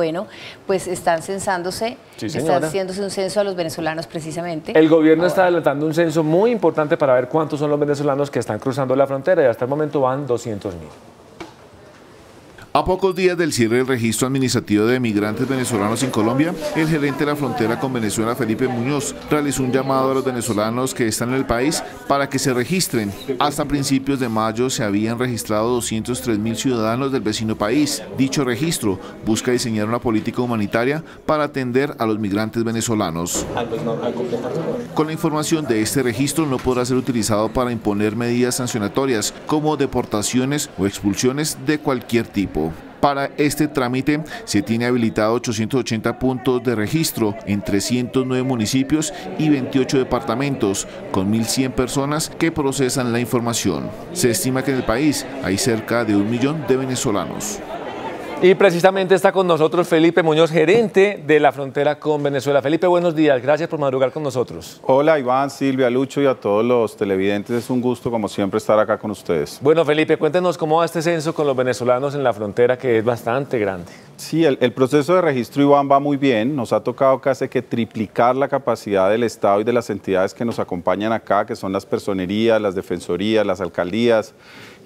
Bueno, pues están censándose, sí, están haciéndose un censo a los venezolanos precisamente. El gobierno está adelantando un censo muy importante para ver cuántos son los venezolanos que están cruzando la frontera y hasta el momento van 200.000. A pocos días del cierre del registro administrativo de migrantes venezolanos en Colombia, el gerente de la frontera con Venezuela, Felipe Muñoz, realizó un llamado a los venezolanos que están en el país para que se registren. Hasta principios de mayo se habían registrado 203.000 ciudadanos del vecino país. Dicho registro busca diseñar una política humanitaria para atender a los migrantes venezolanos. Con la información de este registro no podrá ser utilizado para imponer medidas sancionatorias como deportaciones o expulsiones de cualquier tipo. Para este trámite se tiene habilitado 880 puntos de registro en 309 municipios y 28 departamentos, con 1.100 personas que procesan la información. Se estima que en el país hay cerca de 1 millón de venezolanos. Y precisamente está con nosotros Felipe Muñoz, gerente de la frontera con Venezuela. Felipe, buenos días. Gracias por madrugar con nosotros. Hola Iván, Silvia, Lucho y a todos los televidentes. Es un gusto, como siempre, estar acá con ustedes. Bueno, Felipe, cuéntenos cómo va este censo con los venezolanos en la frontera, que es bastante grande. Sí, el proceso de registro, Iván, va muy bien. Nos ha tocado casi que triplicar la capacidad del Estado y de las entidades que nos acompañan acá, que son las personerías, las defensorías, las alcaldías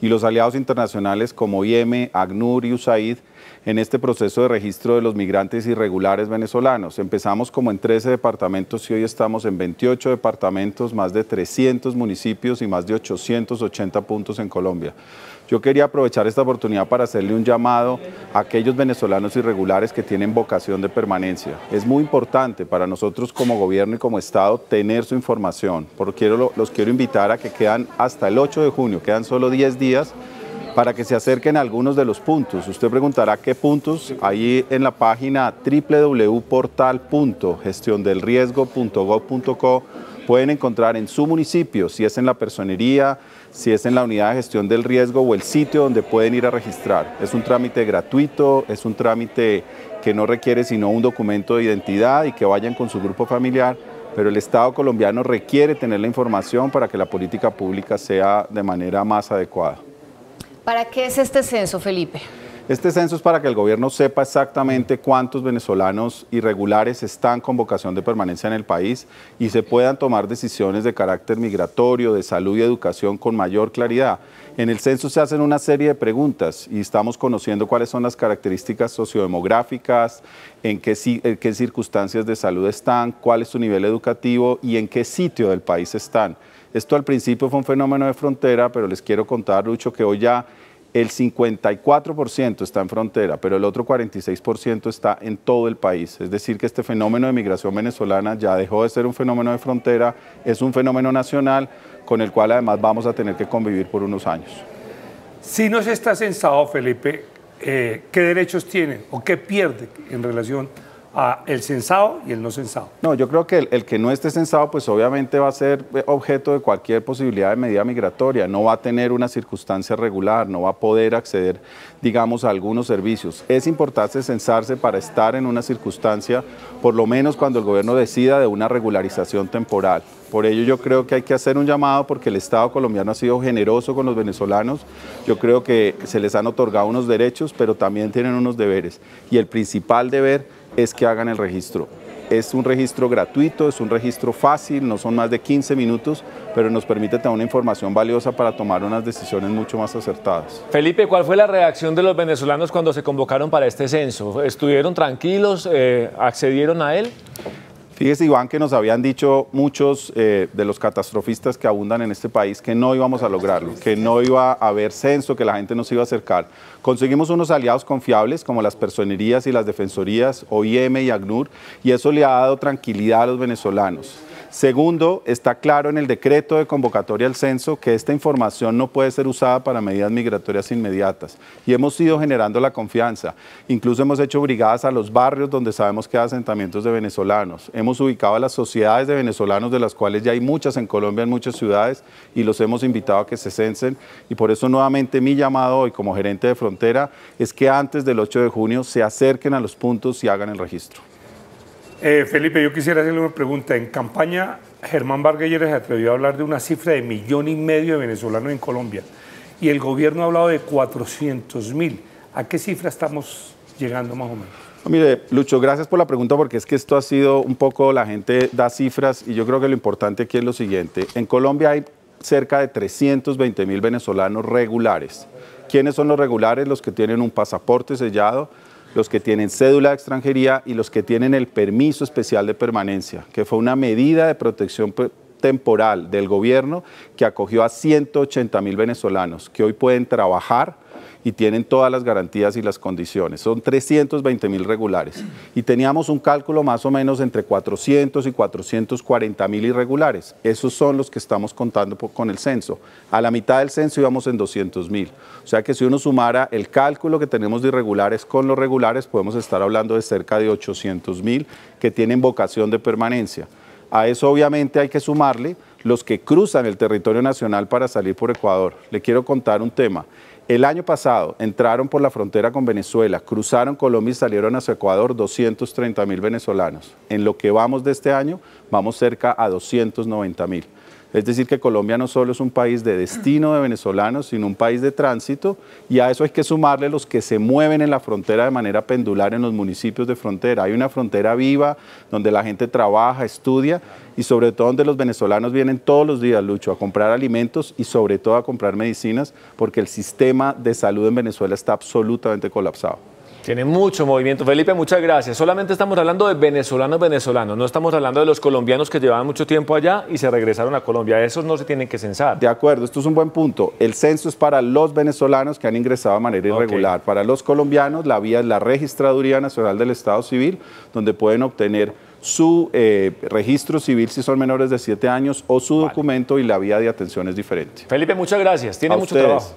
y los aliados internacionales como IEM, ACNUR y USAID, en este proceso de registro de los migrantes irregulares venezolanos. Empezamos como en 13 departamentos y hoy estamos en 28 departamentos, más de 300 municipios y más de 880 puntos en Colombia. Yo quería aprovechar esta oportunidad para hacerle un llamado a aquellos venezolanos irregulares que tienen vocación de permanencia. Es muy importante para nosotros como gobierno y como Estado tener su información, porque los quiero invitar a que quedan hasta el 8 de junio, quedan solo 10 días, para que se acerquen a algunos de los puntos. Usted preguntará qué puntos. Ahí en la página www.portal.gestiondelriesgo.gov.co pueden encontrar en su municipio, si es en la personería, si es en la unidad de gestión del riesgo o el sitio donde pueden ir a registrar. Es un trámite gratuito, es un trámite que no requiere sino un documento de identidad y que vayan con su grupo familiar, pero el Estado colombiano requiere tener la información para que la política pública sea de manera más adecuada. ¿Para qué es este censo, Felipe? Este censo es para que el gobierno sepa exactamente cuántos venezolanos irregulares están con vocación de permanencia en el país y se puedan tomar decisiones de carácter migratorio, de salud y educación con mayor claridad. En el censo se hacen una serie de preguntas y estamos conociendo cuáles son las características sociodemográficas, en qué circunstancias de salud están, cuál es su nivel educativo y en qué sitio del país están. Esto al principio fue un fenómeno de frontera, pero les quiero contar, Lucho, que hoy ya el 54% está en frontera, pero el otro 46% está en todo el país. Es decir, que este fenómeno de migración venezolana ya dejó de ser un fenómeno de frontera, es un fenómeno nacional con el cual además vamos a tener que convivir por unos años. Si no se está censado, Felipe, ¿qué derechos tienen o qué pierde en relación a el censado y el no censado? No, yo creo que el que no esté censado pues obviamente va a ser objeto de cualquier posibilidad de medida migratoria, no va a tener una circunstancia regular, no va a poder acceder, digamos, a algunos servicios. Es importante censarse para estar en una circunstancia, por lo menos cuando el gobierno decida de una regularización temporal. Por ello yo creo que hay que hacer un llamado porque el Estado colombiano ha sido generoso con los venezolanos. Yo creo que se les han otorgado unos derechos, pero también tienen unos deberes. Y el principal deber es que hagan el registro. Es un registro gratuito, es un registro fácil, no son más de 15 minutos, pero nos permite tener una información valiosa para tomar unas decisiones mucho más acertadas. Felipe, ¿cuál fue la reacción de los venezolanos cuando se convocaron para este censo? ¿Estuvieron tranquilos? ¿Accedieron a él? Fíjese, Iván, que nos habían dicho muchos de los catastrofistas que abundan en este país que no íbamos a lograrlo, que no iba a haber censo, que la gente nos iba a acercar. Conseguimos unos aliados confiables como las personerías y las defensorías, OIM y ACNUR, y eso le ha dado tranquilidad a los venezolanos. Segundo, está claro en el decreto de convocatoria al censo que esta información no puede ser usada para medidas migratorias inmediatas y hemos ido generando la confianza. Incluso hemos hecho brigadas a los barrios donde sabemos que hay asentamientos de venezolanos. Hemos ubicado a las sociedades de venezolanos, de las cuales ya hay muchas en Colombia, en muchas ciudades, y los hemos invitado a que se censen. Y por eso nuevamente mi llamado hoy como gerente de frontera es que antes del 8 de junio se acerquen a los puntos y hagan el registro. Felipe, yo quisiera hacerle una pregunta. En campaña, Germán Vargas Lleras se atrevió a hablar de una cifra de 1,5 millones de venezolanos en Colombia y el gobierno ha hablado de 400.000. ¿A qué cifra estamos llegando más o menos? Mire, Lucho, gracias por la pregunta porque es que esto ha sido un poco, la gente da cifras y yo creo que lo importante aquí es lo siguiente. En Colombia hay cerca de 320.000 venezolanos regulares. ¿Quiénes son los regulares? Los que tienen un pasaporte sellado, los que tienen cédula de extranjería y los que tienen el permiso especial de permanencia, que fue una medida de protección temporal del gobierno que acogió a 180.000 venezolanos que hoy pueden trabajar y tienen todas las garantías y las condiciones. Son 320.000 regulares. Y teníamos un cálculo más o menos entre 400 y 440.000 irregulares. Esos son los que estamos contando con el censo. A la mitad del censo íbamos en 200.000. O sea que si uno sumara el cálculo que tenemos de irregulares con los regulares, podemos estar hablando de cerca de 800.000 que tienen vocación de permanencia. A eso obviamente hay que sumarle los que cruzan el territorio nacional para salir por Ecuador. Le quiero contar un tema. El año pasado entraron por la frontera con Venezuela, cruzaron Colombia y salieron hacia Ecuador 230.000 venezolanos. En lo que vamos de este año, vamos cerca a 290.000. Es decir, que Colombia no solo es un país de destino de venezolanos, sino un país de tránsito, y a eso hay que sumarle los que se mueven en la frontera de manera pendular en los municipios de frontera. Hay una frontera viva donde la gente trabaja, estudia, y sobre todo donde los venezolanos vienen todos los días, Lucho, a comprar alimentos y sobre todo a comprar medicinas, porque el sistema de salud en Venezuela está absolutamente colapsado. Tiene mucho movimiento. Felipe, muchas gracias. Solamente estamos hablando de venezolanos, no estamos hablando de los colombianos que llevaban mucho tiempo allá y se regresaron a Colombia. Esos no se tienen que censar. De acuerdo, esto es un buen punto. El censo es para los venezolanos que han ingresado de manera irregular. Para los colombianos, la vía es la Registraduría Nacional del Estado Civil, donde pueden obtener su registro civil si son menores de 7 años o su documento, y la vía de atención es diferente. Felipe, muchas gracias. Tiene mucho trabajo.